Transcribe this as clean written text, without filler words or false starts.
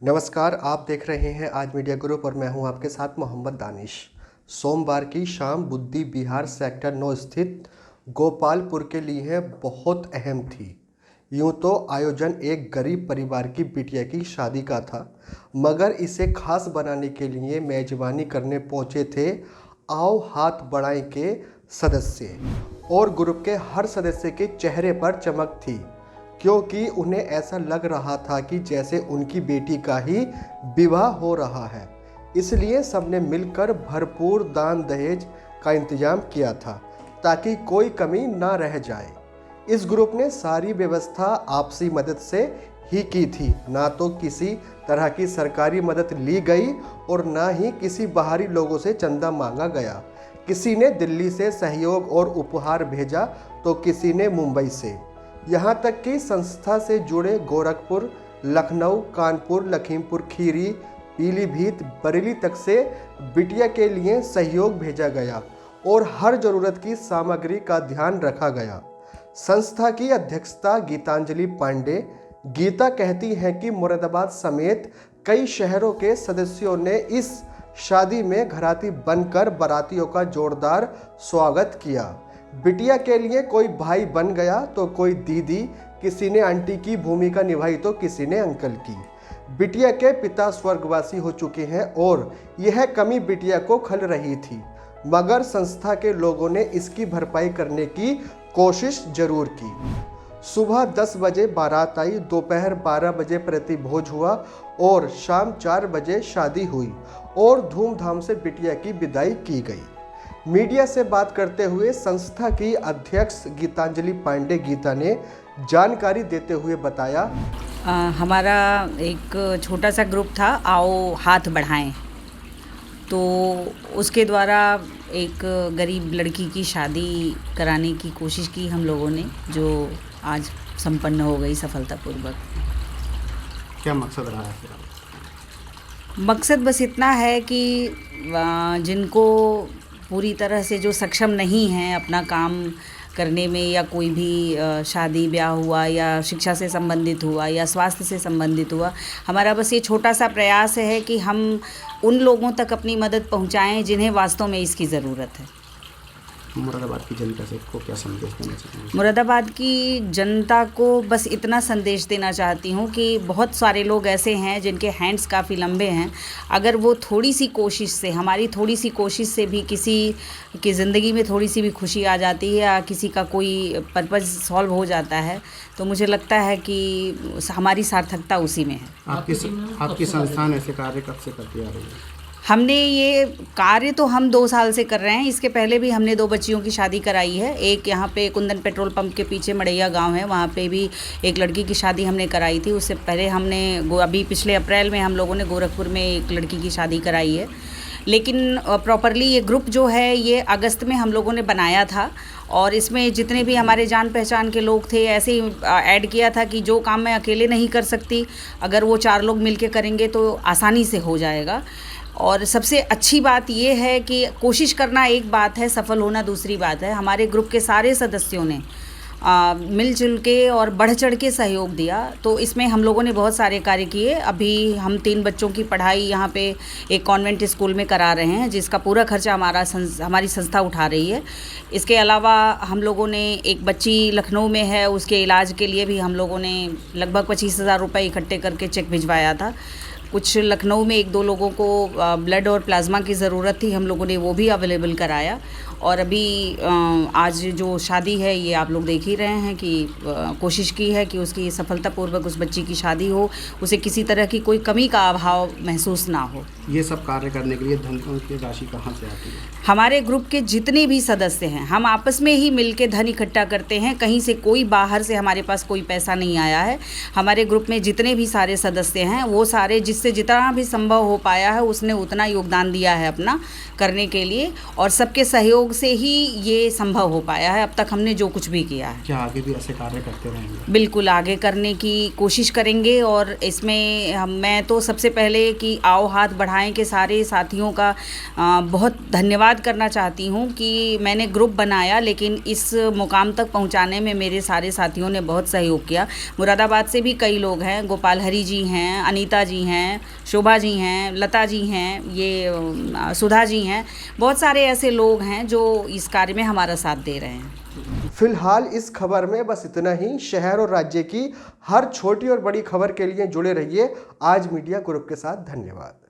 नमस्कार, आप देख रहे हैं आज मीडिया ग्रुप और मैं हूं आपके साथ मोहम्मद दानिश। सोमवार की शाम बुद्धि बिहार सेक्टर 9 स्थित गोपालपुर के लिए बहुत अहम थी। यूं तो आयोजन एक गरीब परिवार की बिटिया की शादी का था, मगर इसे खास बनाने के लिए मेजबानी करने पहुंचे थे आओ हाथ बढ़ाएं के सदस्य, और ग्रुप के हर सदस्य के चेहरे पर चमक थी, क्योंकि उन्हें ऐसा लग रहा था कि जैसे उनकी बेटी का ही विवाह हो रहा है। इसलिए सबने मिलकर भरपूर दान दहेज का इंतजाम किया था ताकि कोई कमी ना रह जाए। इस ग्रुप ने सारी व्यवस्था आपसी मदद से ही की थी, ना तो किसी तरह की सरकारी मदद ली गई और ना ही किसी बाहरी लोगों से चंदा मांगा गया। किसी ने दिल्ली से सहयोग और उपहार भेजा तो किसी ने मुंबई से। यहाँ तक कि संस्था से जुड़े गोरखपुर, लखनऊ, कानपुर, लखीमपुर खीरी, पीलीभीत, बरेली तक से बिटिया के लिए सहयोग भेजा गया और हर जरूरत की सामग्री का ध्यान रखा गया। संस्था की अध्यक्षता गीतांजलि पांडे। गीता कहती है कि मुरादाबाद समेत कई शहरों के सदस्यों ने इस शादी में घराती बनकर बारातियों का जोरदार स्वागत किया। बिटिया के लिए कोई भाई बन गया तो कोई दीदी, किसी ने आंटी की भूमिका निभाई तो किसी ने अंकल की। बिटिया के पिता स्वर्गवासी हो चुके हैं और यह कमी बिटिया को खल रही थी, मगर संस्था के लोगों ने इसकी भरपाई करने की कोशिश जरूर की। सुबह 10 बजे बारात आई, दोपहर 12 बजे प्रतिभोज हुआ और शाम 4 बजे शादी हुई और धूमधाम से बिटिया की विदाई की गई। मीडिया से बात करते हुए संस्था की अध्यक्ष गीतांजलि पांडे गीता ने जानकारी देते हुए बताया, हमारा एक छोटा सा ग्रुप था आओ हाथ बढ़ाएं, तो उसके द्वारा एक गरीब लड़की की शादी कराने की कोशिश की हम लोगों ने, जो आज संपन्न हो गई सफलतापूर्वक। क्या मकसद रहा है? मकसद बस इतना है कि जिनको पूरी तरह से जो सक्षम नहीं हैं अपना काम करने में, या कोई भी शादी ब्याह हुआ या शिक्षा से संबंधित हुआ या स्वास्थ्य से संबंधित हुआ, हमारा बस ये छोटा सा प्रयास है कि हम उन लोगों तक अपनी मदद पहुंचाएं जिन्हें वास्तव में इसकी ज़रूरत है। मुरादाबाद की जनता से को क्या संदेश देना चाहिए? मुरादाबाद की जनता को बस इतना संदेश देना चाहती हूँ कि बहुत सारे लोग ऐसे हैं जिनके हैंड्स काफ़ी लंबे हैं। अगर वो थोड़ी सी कोशिश से, हमारी थोड़ी सी कोशिश से भी किसी की ज़िंदगी में थोड़ी सी भी खुशी आ जाती है या किसी का कोई पर्पज़ सॉल्व हो जाता है, तो मुझे लगता है कि हमारी सार्थकता उसी में है। आपकी संस्थान ऐसे कार्य कब से करती आ रही है? हमने ये कार्य तो हम 2 साल से कर रहे हैं। इसके पहले भी हमने 2 बच्चियों की शादी कराई है। एक यहाँ पे कुंदन पेट्रोल पंप के पीछे मड़ैया गांव है, वहाँ पे भी एक लड़की की शादी हमने कराई थी। उससे पहले हमने अभी पिछले अप्रैल में हम लोगों ने गोरखपुर में एक लड़की की शादी कराई है। लेकिन प्रॉपरली ये ग्रुप जो है ये अगस्त में हम लोगों ने बनाया था, और इसमें जितने भी हमारे जान पहचान के लोग थे ऐसे ही ऐड किया था कि जो काम मैं अकेले नहीं कर सकती, अगर वो 4 लोग मिल के करेंगे तो आसानी से हो जाएगा। और सबसे अच्छी बात ये है कि कोशिश करना एक बात है, सफल होना दूसरी बात है। हमारे ग्रुप के सारे सदस्यों ने मिलजुल के और बढ़ चढ़ के सहयोग दिया, तो इसमें हम लोगों ने बहुत सारे कार्य किए। अभी हम 3 बच्चों की पढ़ाई यहाँ पे एक कॉन्वेंट स्कूल में करा रहे हैं, जिसका पूरा खर्चा हमारी संस्था उठा रही है। इसके अलावा हम लोगों ने एक बच्ची लखनऊ में है, उसके इलाज के लिए भी हम लोगों ने लगभग 25,000 रुपये इकट्ठे करके चेक भिजवाया था। कुछ लखनऊ में 1-2 लोगों को ब्लड और प्लाज्मा की ज़रूरत थी, हम लोगों ने वो भी अवेलेबल कराया। और अभी आज जो शादी है ये आप लोग देख ही रहे हैं कि कोशिश की है कि उसकी सफलतापूर्वक उस बच्ची की शादी हो, उसे किसी तरह की कोई कमी का अभाव महसूस ना हो। ये सब कार्य करने के लिए धन की राशि कहाँ से आती है? हमारे ग्रुप के जितने भी सदस्य हैं हम आपस में ही मिलके धन इकट्ठा करते हैं। कहीं से कोई बाहर से हमारे पास कोई पैसा नहीं आया है। हमारे ग्रुप में जितने भी सारे सदस्य हैं वो सारे, जिससे जितना भी संभव हो पाया है उसने उतना योगदान दिया है अपना करने के लिए, और सबके सहयोग सहयोग से ही ये संभव हो पाया है अब तक हमने जो कुछ भी किया है। क्या आगे भी ऐसे कार्य करते रहेंगे? बिल्कुल आगे करने की कोशिश करेंगे और इसमें मैं तो सबसे पहले कि आओ हाथ बढ़ाएं के सारे साथियों का बहुत धन्यवाद करना चाहती हूँ कि मैंने ग्रुप बनाया लेकिन इस मुकाम तक पहुँचाने में मेरे सारे साथियों ने बहुत सहयोग किया। मुरादाबाद से भी कई लोग हैं, गोपाल हरी जी हैं, अनीता जी हैं, शोभा जी हैं, लता जी हैं, ये सुधा जी हैं, बहुत सारे ऐसे लोग हैं जो इस कार्य में हमारा साथ दे रहे हैं। फिलहाल इस खबर में बस इतना ही। शहर और राज्य की हर छोटी और बड़ी खबर के लिए जुड़े रहिए आज मीडिया ग्रुप के साथ। धन्यवाद।